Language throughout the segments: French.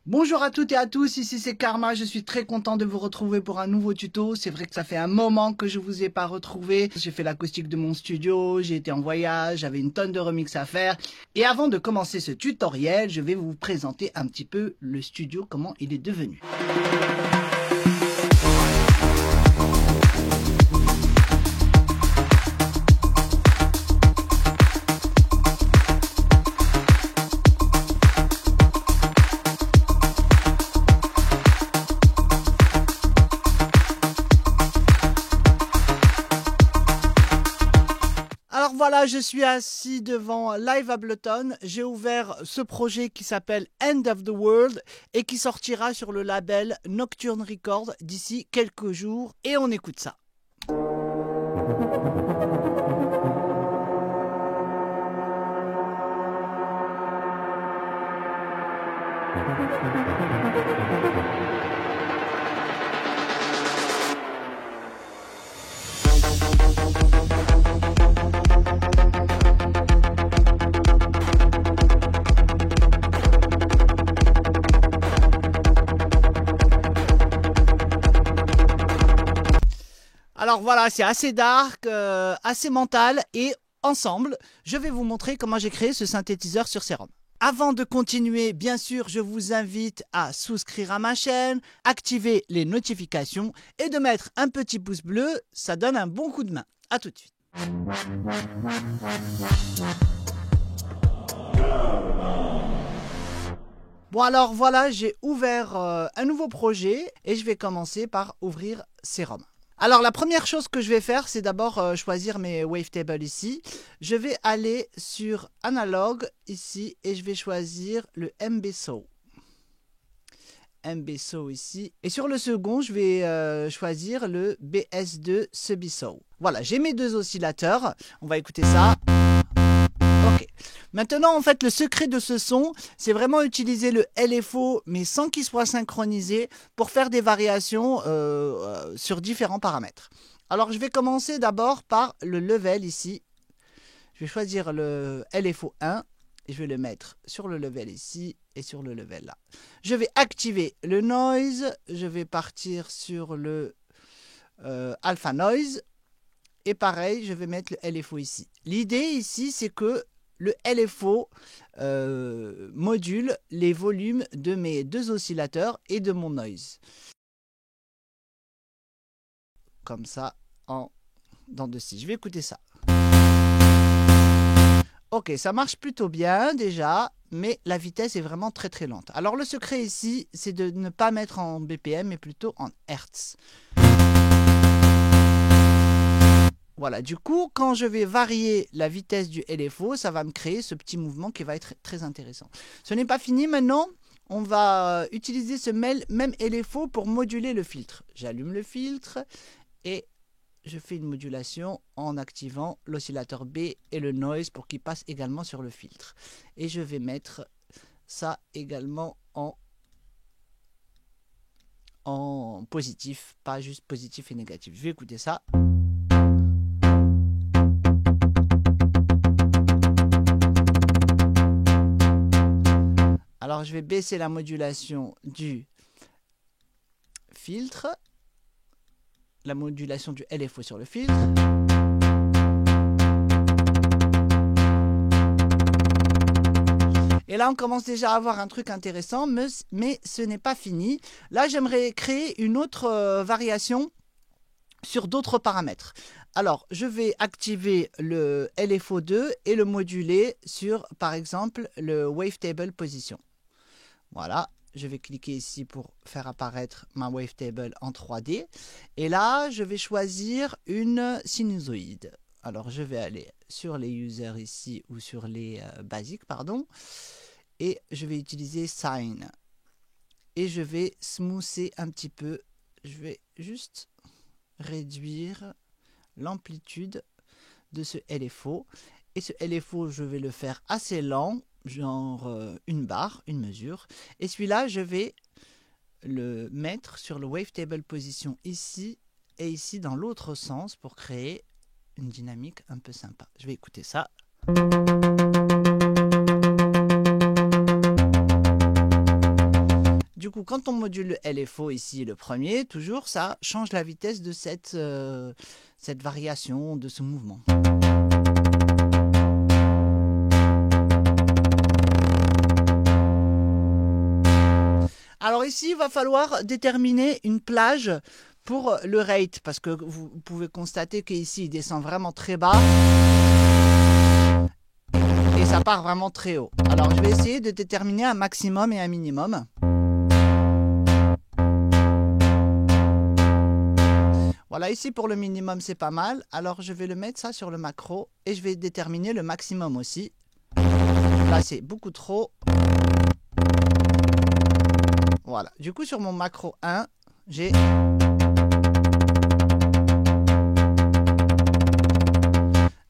Bonjour à toutes et à tous, ici c'est Karma, je suis très content de vous retrouver pour un nouveau tuto. C'est vrai que ça fait un moment que je vous ai pas retrouvé. J'ai fait l'acoustique de mon studio, j'ai été en voyage, j'avais une tonne de remix à faire. Et avant de commencer ce tutoriel, je vais vous présenter un petit peu le studio, comment il est devenu. Alors voilà, je suis assis devant Live Ableton. J'ai ouvert ce projet qui s'appelle End of the World et qui sortira sur le label Nocturne Records d'ici quelques jours. Et on écoute ça. Alors voilà, c'est assez dark, assez mental et ensemble, je vais vous montrer comment j'ai créé ce synthétiseur sur Serum. Avant de continuer, bien sûr, je vous invite à souscrire à ma chaîne, activer les notifications et de mettre un petit pouce bleu, ça donne un bon coup de main. A tout de suite. Bon alors voilà, j'ai ouvert un nouveau projet et je vais commencer par ouvrir Serum. Alors la première chose que je vais faire, c'est d'abord choisir mes wavetables ici. Je vais aller sur Analog ici et je vais choisir le MBSO. MBSO ici. Et sur le second, je vais choisir le BS2 Subiso. Voilà, j'ai mes deux oscillateurs. On va écouter ça. Ok. Maintenant, en fait, le secret de ce son, c'est vraiment utiliser le LFO, mais sans qu'il soit synchronisé, pour faire des variations sur différents paramètres. Alors, je vais commencer d'abord par le level ici. Je vais choisir le LFO 1 et je vais le mettre sur le level ici et sur le level là. Je vais activer le noise. Je vais partir sur le alpha noise. Et pareil, je vais mettre le LFO ici. L'idée ici, c'est que le LFO module les volumes de mes deux oscillateurs et de mon noise. Comme ça, en dents de scie. Je vais écouter ça. Ok, ça marche plutôt bien déjà, mais la vitesse est vraiment très très lente. Alors le secret ici, c'est de ne pas mettre en BPM, mais plutôt en Hertz. Voilà, du coup, quand je vais varier la vitesse du LFO, ça va me créer ce petit mouvement qui va être très intéressant. Ce n'est pas fini maintenant, on va utiliser ce même LFO pour moduler le filtre. J'allume le filtre et je fais une modulation en activant l'oscillateur B et le noise pour qu'il passe également sur le filtre. Et je vais mettre ça également en positif, pas juste positif et négatif. Je vais écouter ça. Alors, je vais baisser la modulation du filtre, la modulation du LFO sur le filtre. Et là, on commence déjà à avoir un truc intéressant, mais ce n'est pas fini. Là, j'aimerais créer une autre variation sur d'autres paramètres. Alors, je vais activer le LFO2 et le moduler sur, par exemple, le wavetable position. Voilà, je vais cliquer ici pour faire apparaître ma wavetable en 3D. Et là, je vais choisir une sinusoïde. Alors, je vais aller sur les users ici, ou sur les basiques, pardon. Et je vais utiliser Sine. Et je vais smoother un petit peu. Je vais juste réduire l'amplitude de ce LFO. Et ce LFO, je vais le faire assez lent, genre une barre, une mesure. Et celui-là, je vais le mettre sur le wavetable position ici et ici dans l'autre sens pour créer une dynamique un peu sympa. Je vais écouter ça. coup, quand on module le LFO ici, le premier, toujours, ça change la vitesse de cette variation, de ce mouvement. Alors ici, il va falloir déterminer une plage pour le rate, parce que vous pouvez constater qu'ici, il descend vraiment très bas. Et ça part vraiment très haut. Alors, je vais essayer de déterminer un maximum et un minimum. Voilà, ici pour le minimum, c'est pas mal. Alors, je vais le mettre ça sur le macro et je vais déterminer le maximum aussi. Là, c'est beaucoup trop. Voilà. Du coup, sur mon macro 1, j'ai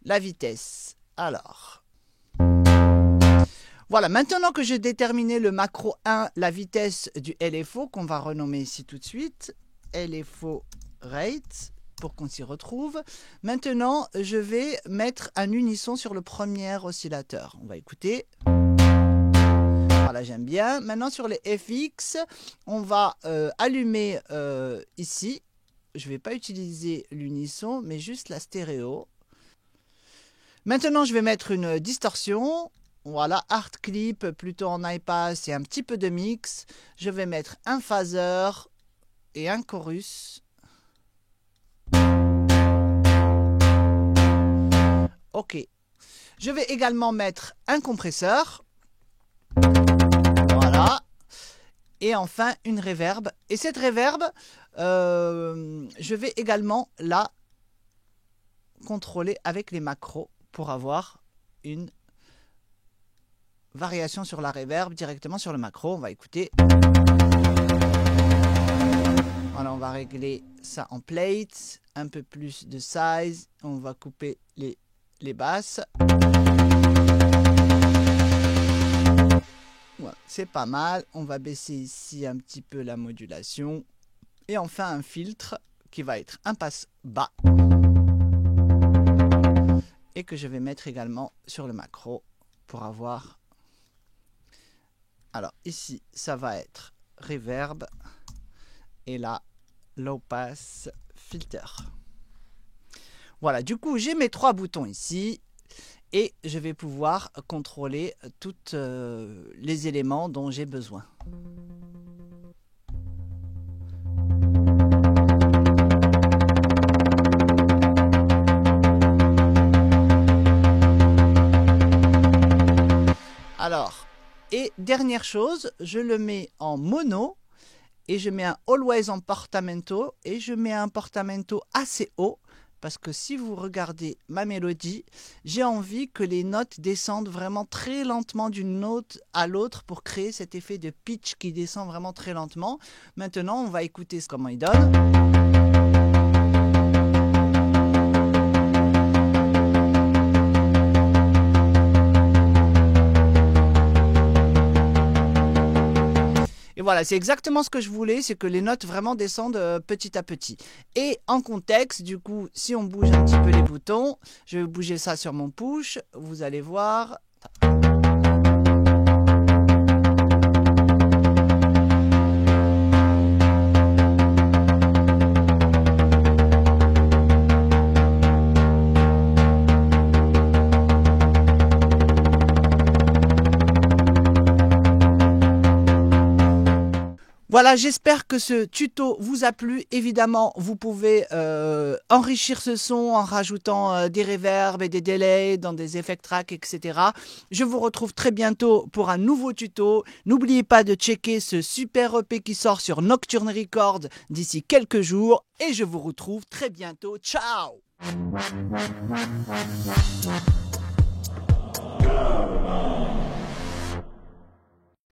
la vitesse. Alors, voilà. Maintenant que j'ai déterminé le macro 1, la vitesse du LFO, qu'on va renommer ici tout de suite, LFO rate, pour qu'on s'y retrouve. Maintenant, je vais mettre un unisson sur le premier oscillateur. On va écouter. Voilà, j'aime bien. Maintenant, sur les FX, on va allumer ici. Je ne vais pas utiliser l'unisson, mais juste la stéréo. Maintenant, je vais mettre une distorsion. Voilà, hard clip, plutôt en high pass et un petit peu de mix. Je vais mettre un phaser et un chorus. Ok. Je vais également mettre un compresseur. Voilà. Et enfin, une reverb. Et cette reverb, je vais également la contrôler avec les macros pour avoir une variation sur la reverb directement sur le macro. On va écouter. Voilà, on va régler ça en plate. Un peu plus de size. On va couper les basses. Voilà, c'est pas mal. On va baisser ici un petit peu la modulation. Et enfin un filtre qui va être un passe bas. Et que je vais mettre également sur le macro pour avoir... Alors ici, ça va être reverb. Et là, low pass filter. Voilà, du coup, j'ai mes 3 boutons ici. Et je vais pouvoir contrôler tous les éléments dont j'ai besoin. Alors, et dernière chose, je le mets en mono et je mets un always en portamento et je mets un portamento assez haut. Parce que si vous regardez ma mélodie, j'ai envie que les notes descendent vraiment très lentement d'une note à l'autre pour créer cet effet de pitch qui descend vraiment très lentement. Maintenant, on va écouter comment il donne. Et voilà, c'est exactement ce que je voulais, c'est que les notes vraiment descendent petit à petit. Et en contexte, du coup, si on bouge un petit peu les boutons, je vais bouger ça sur mon push, vous allez voir. Voilà, j'espère que ce tuto vous a plu. Évidemment, vous pouvez enrichir ce son en rajoutant des reverbs et des delays dans des effect tracks, etc. Je vous retrouve très bientôt pour un nouveau tuto. N'oubliez pas de checker ce super EP qui sort sur Nocturne Records d'ici quelques jours. Et je vous retrouve très bientôt. Ciao! Come on.